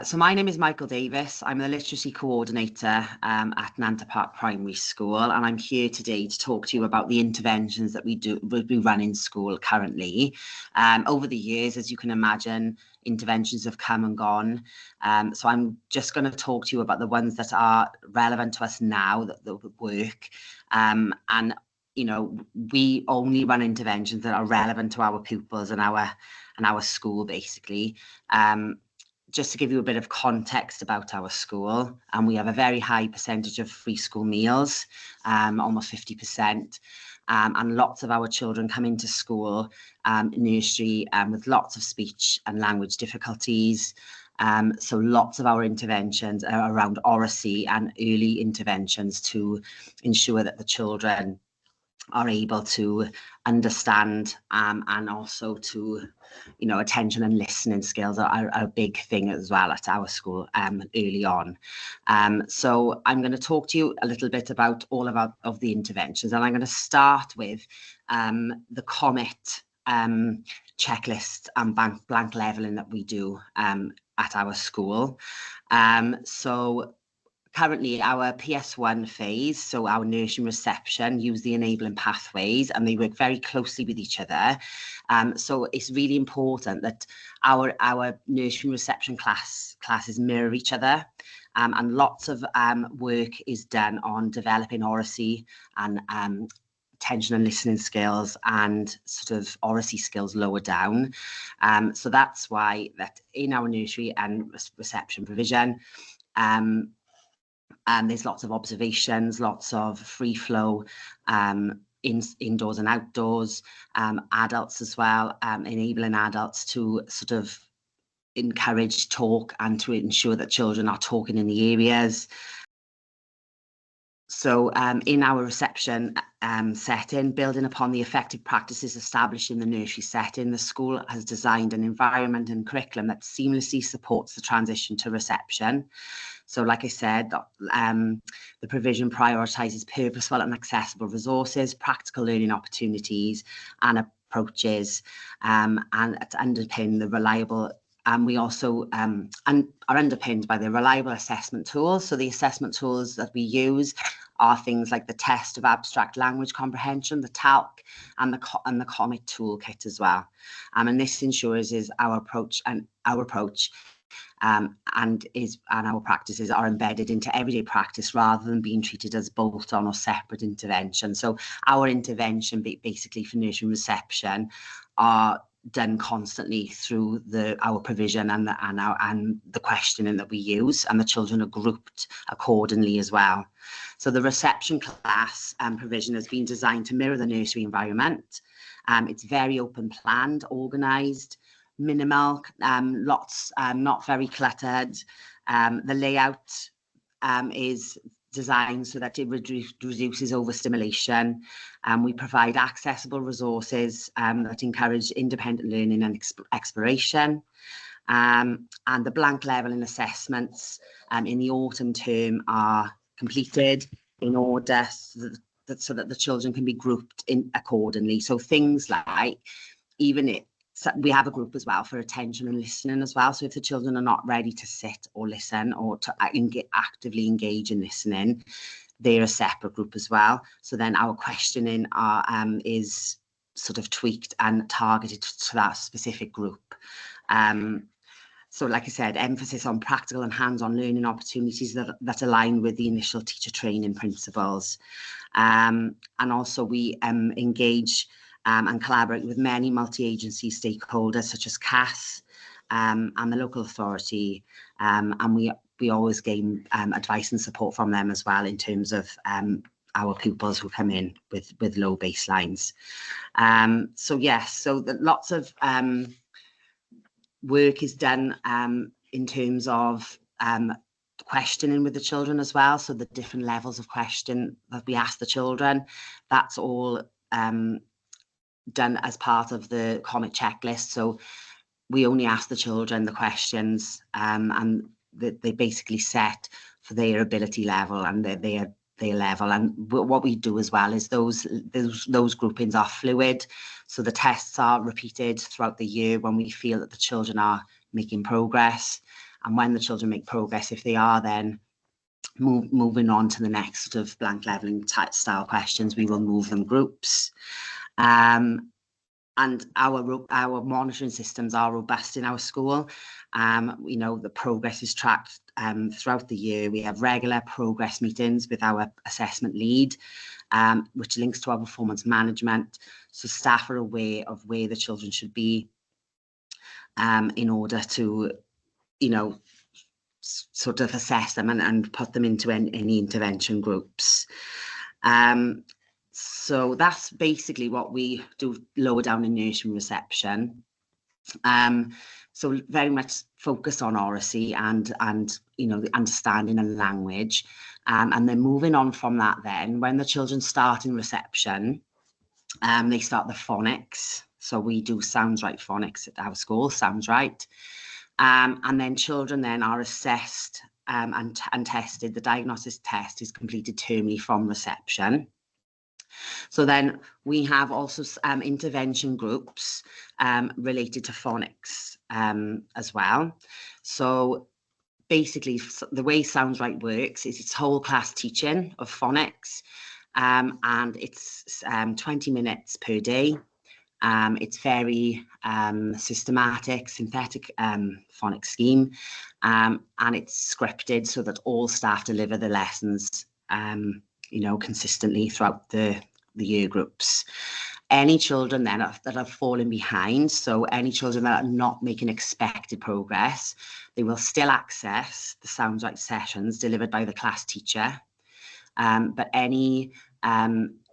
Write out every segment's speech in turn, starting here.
So my name is Michael Davis. I'm the Literacy Coordinator at Nant Parc Primary School, and I'm here today to talk to you about the interventions that we run in school currently. Over the years, as you can imagine, interventions have come and gone. So I'm just going to talk to you about the ones that are relevant to us now, that work. And you know, we only run interventions that are relevant to our pupils and our school, basically. Just to give you a bit of context about our school, and we have a very high percentage of free school meals, almost 50%, and lots of our children come into school, nursery, with lots of speech and language difficulties. So lots of our interventions are around oracy and early interventions to ensure that the children are able to understand, and also to, attention and listening skills are a big thing as well at our school early on. So I'm going to talk to you a little bit about all of the interventions, and I'm going to start with the COMET checklist and blank levelling that we do at our school. So currently, our PS1 phase, so our nursery reception, use the enabling pathways, and they work very closely with each other. So it's really important that our nursery reception classes mirror each other, and lots of work is done on developing oracy and attention and listening skills and sort of oracy skills lower down. So that's why that in our nursery and reception provision, there's lots of observations, lots of free flow, indoors and outdoors, adults as well, enabling adults to sort of encourage talk and to ensure that children are talking in the areas. So in our reception setting, building upon the effective practices established in the nursery setting, the school has designed an environment and curriculum that seamlessly supports the transition to reception. So like I said, the provision prioritises purposeful and accessible resources, practical learning opportunities and approaches, and to underpin the reliable, and we also and are underpinned by the reliable assessment tools. So the assessment tools that we use are things like the test of abstract language comprehension, the TALC, and the COMET toolkit as well. And this ensures is our approach and our practices are embedded into everyday practice rather than being treated as bolt-on or separate intervention. So our intervention basically for nursery reception are done constantly through our provision and the questioning that we use, and the children are grouped accordingly as well. So the reception class provision has been designed to mirror the nursery environment. It's very open planned, organised, minimal, lots, not very cluttered. The layout is designed so that it reduces overstimulation. We provide accessible resources that encourage independent learning and exploration. And the blank levelling assessments in the autumn term are completed in order so that the children can be grouped in accordingly. So things like, so we have a group as well for attention and listening as well. So if the children are not ready to sit or listen or to actively engage in listening, they're a separate group as well. So then our questioning is sort of tweaked and targeted to that specific group. So like I said, emphasis on practical and hands-on learning opportunities that align with the initial teacher training principles. And also we engage and collaborate with many multi-agency stakeholders such as CAS and the local authority, and we always gain advice and support from them as well in terms of our pupils who come in with low baselines. So yes, so lots of work is done in terms of questioning with the children as well. So the different levels of question that we ask the children, that's all done as part of the COMET checklist. So we only ask the children the questions, and they basically set for their ability level and their level. And what we do as well is those groupings are fluid. So the tests are repeated throughout the year when we feel that the children are making progress. And when the children make progress, if they are then moving on to the next sort of blank levelling type style questions, we will move them groups. And our monitoring systems are robust in our school. The progress is tracked throughout the year. We have regular progress meetings with our assessment lead, which links to our performance management. So staff are aware of where the children should be in order to, sort of assess them and put them into any intervention groups. So that's basically what we do lower down in nursery reception. So very much focus on oracy and the understanding and language. And then moving on from that, then when the children start in reception, they start the phonics. So we do Sounds Right phonics at our school, Sounds Right. And then children then are assessed and tested. The diagnosis test is completed termly from reception. So then we have also intervention groups related to phonics as well. So basically, the way Sounds Right works is it's whole class teaching of phonics, and it's 20 minutes per day. It's very systematic, synthetic phonics scheme, and it's scripted so that all staff deliver the lessons consistently throughout the year groups. Any children then that have fallen behind, so any children that are not making expected progress, they will still access the Sounds Right sessions delivered by the class teacher. But any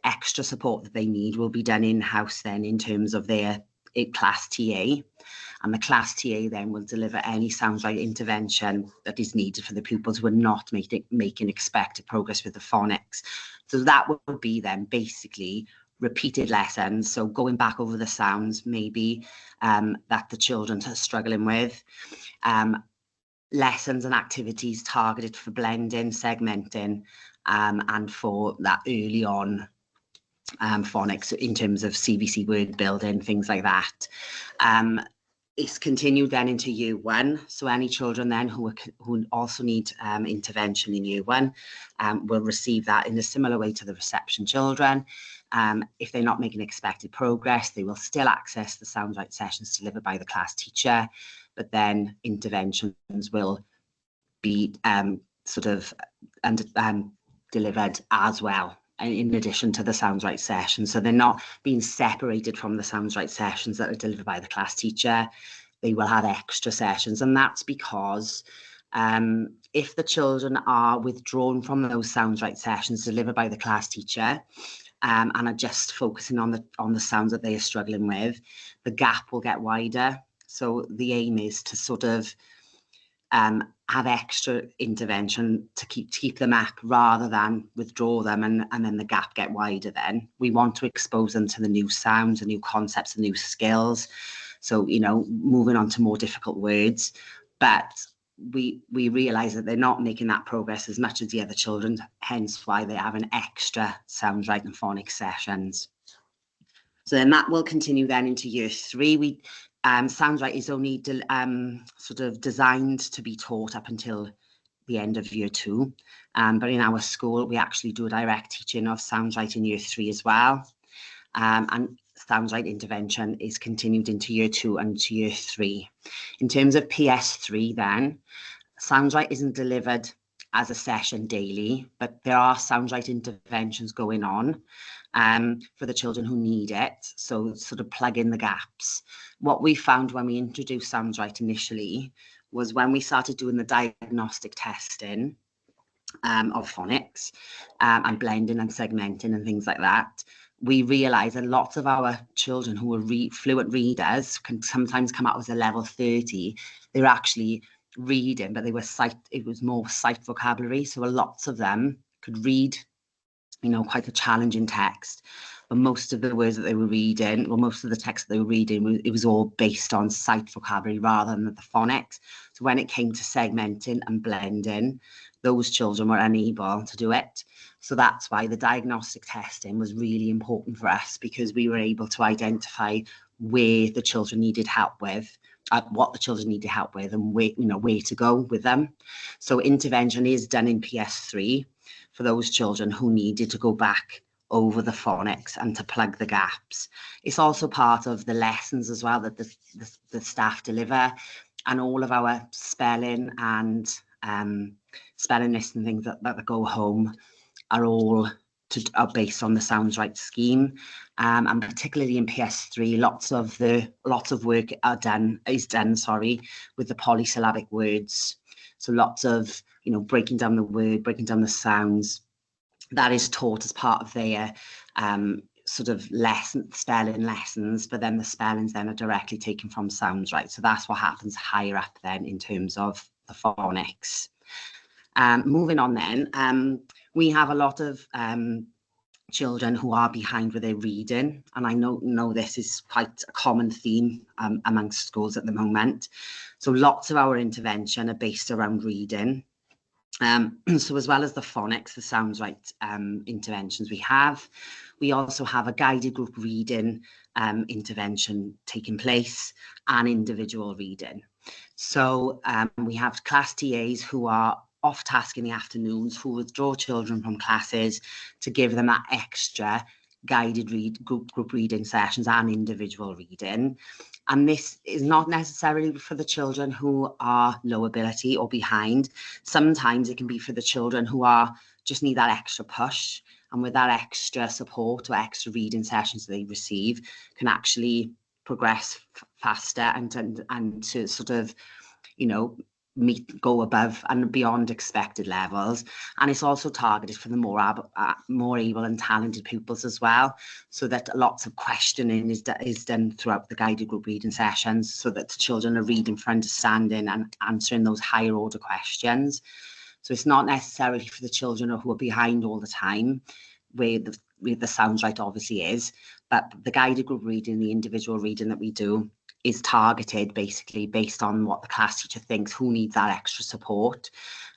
extra support that they need will be done in-house then in terms of their class TA. And the class TA then will deliver any Sounds Right intervention that is needed for the pupils who are not making expected progress with the phonics. So that would be then basically repeated lessons. So going back over the sounds maybe that the children are struggling with. Lessons and activities targeted for blending, segmenting, and for that early on phonics in terms of CVC word building, things like that. It's continued then into year one. So any children then who also need intervention in year one will receive that in a similar way to the reception children. If they're not making expected progress, they will still access the Sounds Right sessions delivered by the class teacher, but then interventions will be delivered as well, in addition to the Sounds Right sessions. So they're not being separated from the Sounds Right sessions that are delivered by the class teacher. They will have extra sessions, and that's because if the children are withdrawn from those Sounds Right sessions delivered by the class teacher and are just focusing on the sounds that they are struggling with, the gap will get wider. So the aim is to sort of have extra intervention to keep them up rather than withdraw them and then the gap get wider. Then we want to expose them to the new sounds, the new concepts, the new skills. So, moving on to more difficult words, but we realise that they're not making that progress as much as the other children, hence why they have an extra Sounds Right and phonics sessions. So then that will continue then into year three. Sounds Right is only sort of designed to be taught up until the end of year two. But in our school, we actually do a direct teaching of Sounds Right in year three as well. And Sounds Right intervention is continued into year two and to year three. In terms of PS3 then, Sounds Right isn't delivered as a session daily, but there are Sounds Right interventions going on for the children who need it. So sort of plug in the gaps. What we found when we introduced Sounds Right initially was when we started doing the diagnostic testing of phonics and blending and segmenting and things like that, we realised that lots of our children who were fluent readers can sometimes come out as a level 30. They were actually reading, but it was more sight vocabulary. So lots of them could read, quite a challenging text, but most of the words that they were reading, or most of the text that they were reading, it was all based on sight vocabulary rather than the phonics. So when it came to segmenting and blending, those children were unable to do it. So that's why the diagnostic testing was really important for us, because we were able to identify where the children needed help with, at what the children needed help with and where to go with them. So intervention is done in PS3 for those children who needed to go back over the phonics and to plug the gaps. It's also part of the lessons as well that the staff deliver, and all of our spelling and spelling lists and things that go home are based on the Sounds Right scheme, and particularly in PS3, lots of work is done with the polysyllabic words. So lots of breaking down the word, breaking down the sounds. That is taught as part of their sort of spelling lessons, but then the spellings then are directly taken from Sounds Right. So that's what happens higher up then in terms of the phonics. Moving on then, we have a lot of children who are behind with their reading, and I know this is quite a common theme amongst schools at the moment. So lots of our intervention are based around reading. So as well as the phonics, the Sounds Right interventions we also have a guided group reading intervention taking place, and individual reading. So we have class TAs who are off task in the afternoons, who withdraw children from classes to give them that extra guided group reading sessions and individual reading. And this is not necessarily for the children who are low ability or behind. Sometimes it can be for the children who just need that extra push, and with that extra support or extra reading sessions they receive, can actually progress faster and to sort of, go above and beyond expected levels. And it's also targeted for the more able and talented pupils as well, so that lots of questioning is done throughout the guided group reading sessions, so that the children are reading for understanding and answering those higher order questions. So it's not necessarily for the children who are behind all the time, where the Sounds Right obviously is, but the guided group reading, the individual reading that we do, is targeted basically based on what the class teacher thinks who needs that extra support.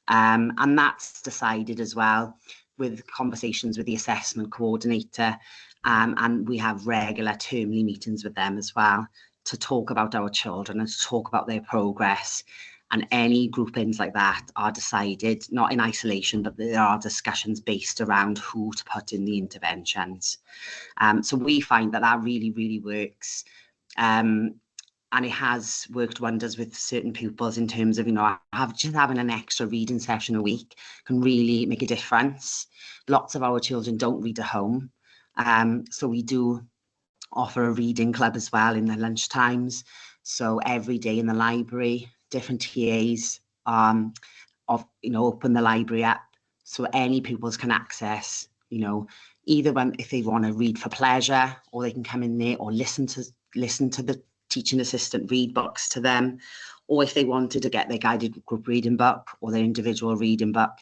And that's decided as well with conversations with the assessment coordinator, and we have regular termly meetings with them as well to talk about our children and to talk about their progress. And any groupings like that are decided not in isolation, but there are discussions based around who to put in the interventions. So we find that really, really works. And it has worked wonders with certain pupils in terms of, just having an extra reading session a week can really make a difference. Lots of our children don't read at home. So we do offer a reading club as well in the lunch times. So every day in the library, different TAs open the library up, so any pupils can access, either if they want to read for pleasure, or they can come in there or listen to the teaching assistant read books to them, or if they wanted to get their guided group reading book or their individual reading book,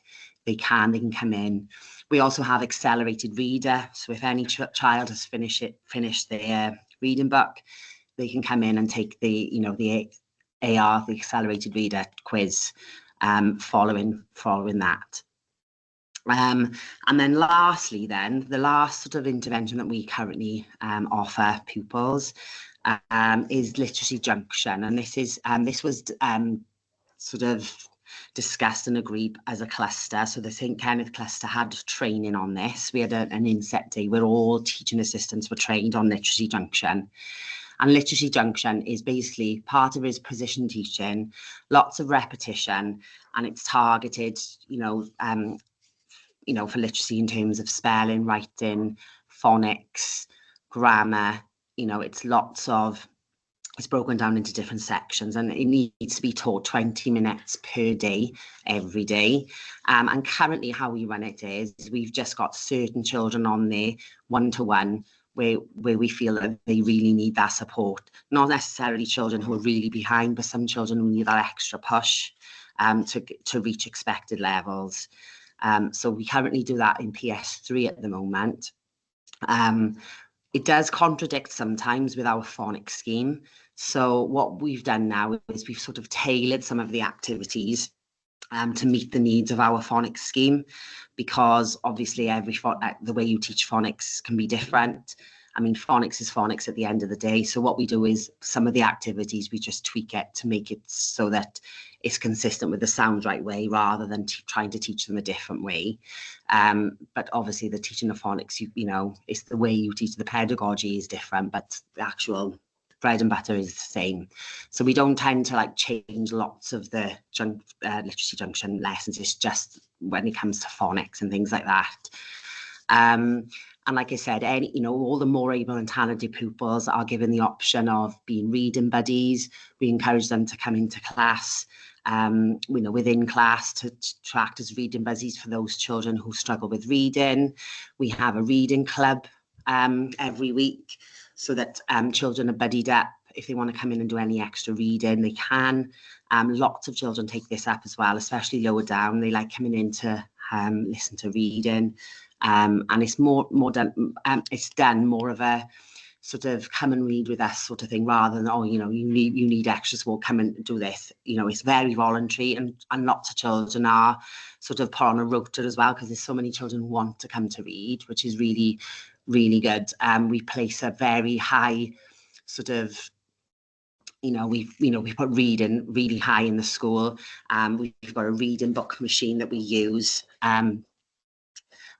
they can come in. We also have accelerated reader, so if any child has finished their reading book, they can come in and take the AR, the accelerated reader quiz, following that. And then lastly, the last sort of intervention that we currently offer pupils is Literacy Junction, and this was sort of discussed and agreed as a cluster. So the St Kenneth cluster had training on this. We had an inset day where all teaching assistants were trained on Literacy Junction. And Literacy Junction is basically part of his precision teaching, lots of repetition, and it's targeted, for literacy in terms of spelling, writing, phonics, grammar. It's broken down into different sections, and it needs to be taught 20 minutes per day, every day. And currently how we run it is we've just got certain children on there, one-to-one, where we feel that they really need that support. Not necessarily children who are really behind, but some children who need that extra push to reach expected levels. So we currently do that in PS3 at the moment. It does contradict sometimes with our phonics scheme. So what we've done now is we've sort of tailored some of the activities to meet the needs of our phonics scheme, because obviously the way you teach phonics can be different. I mean, phonics is phonics at the end of the day. So what we do is some of the activities, we just tweak it to make it so that it's consistent with the sound right way rather than trying to teach them a different way. But obviously the teaching of phonics, you know, it's the way you teach the pedagogy is different, but the actual bread and butter is the same. So we don't tend to like change lots of the literacy junction lessons. It's just when it comes to phonics and things like that. And like I said, all the more able and talented pupils are given the option of being reading buddies. We encourage them to come into class, within class to act as reading buddies for those children who struggle with reading. We have a reading club every week so that children are buddied up. If they want to come in and do any extra reading, they can. Lots of children take this up as well, especially lower down. They like coming in to listen to reading. And it's more done. It's done more of a sort of come and read with us sort of thing, rather than you need extras, well, come and do this. It's very voluntary, and lots of children are sort of put on a rota as well, because there's so many children who want to come to read, which is really, really good. We place a very high sort of, we put reading really high in the school. We've got a reading book machine that we use.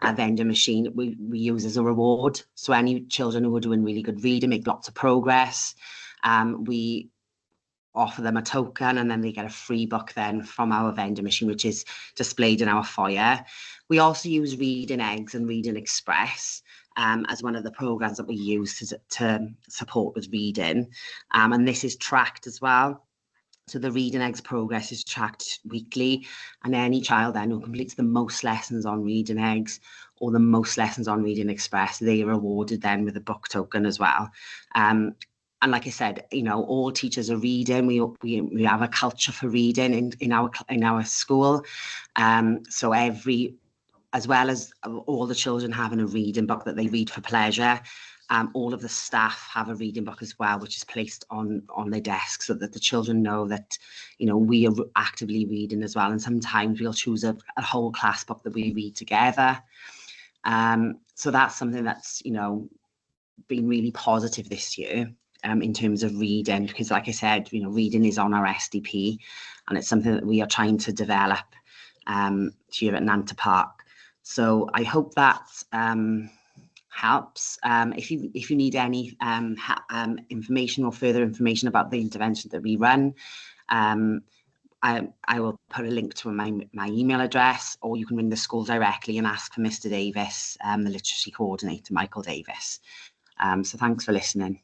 A vendor machine we use as a reward. So any children who are doing really good reading, make lots of progress, we offer them a token, and then they get a free book then from our vendor machine, which is displayed in our foyer. We also use Reading Eggs and Reading Express as one of the programs that we use to support with reading. And this is tracked as well. So the Reading Eggs progress is tracked weekly, and any child then who completes the most lessons on Reading Eggs or the most lessons on Reading Express, they are awarded then with a book token as well. And like I said, all teachers are reading. We have a culture for reading in our school. So as well as all the children having a reading book that they read for pleasure, all of the staff have a reading book as well, which is placed on their desk, so that the children know that, we are actively reading as well. And sometimes we'll choose a whole class book that we read together. So that's something that's, been really positive this year in terms of reading, because like I said, reading is on our SDP, and it's something that we are trying to develop here at Nant Parc. So I hope that helps. If you need any information or further information about the intervention that we run, I will put a link to my email address, or you can ring the school directly and ask for Mr. Davis, the literacy coordinator, Michael Davis. So thanks for listening.